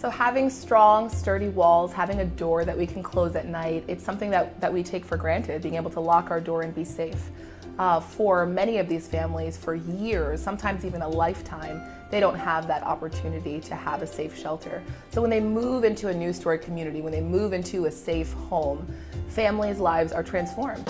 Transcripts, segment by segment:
So having strong, sturdy walls, having a door that we can close at night, it's something that we take for granted, being able to lock our door and be safe. For many of these families, for years, sometimes even a lifetime, they don't have that opportunity to have a safe shelter. So when they move into a new story community, when they move into a safe home, families' lives are transformed.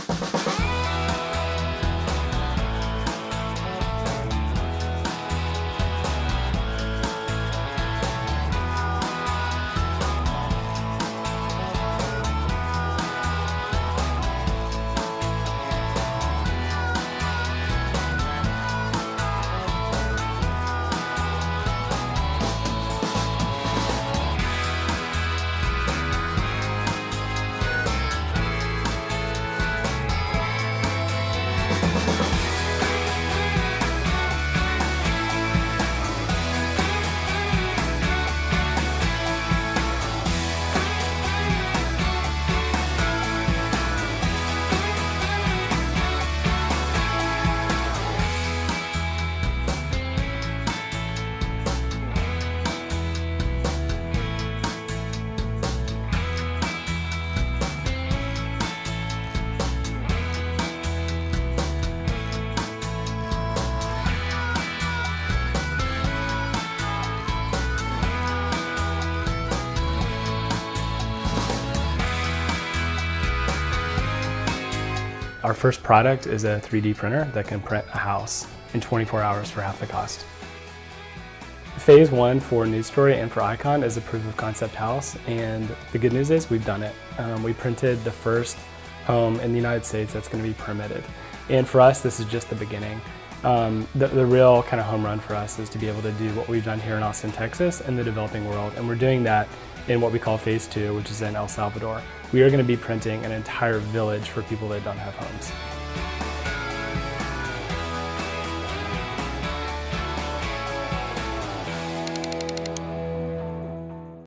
Our first product is a 3D printer that can print a house in 24 hours for half the cost. Phase 1 for News Story and for Icon is a proof of concept house, and the good news is we've done it. We printed the first home in the United States that's going to be permitted. And for us, this is just the beginning. The real kind of home run for us is to be able to do what we've done here in Austin, Texas, in the developing world, and we're doing that in what we call Phase 2, which is in El Salvador. We are going to be printing an entire village for people that don't have homes.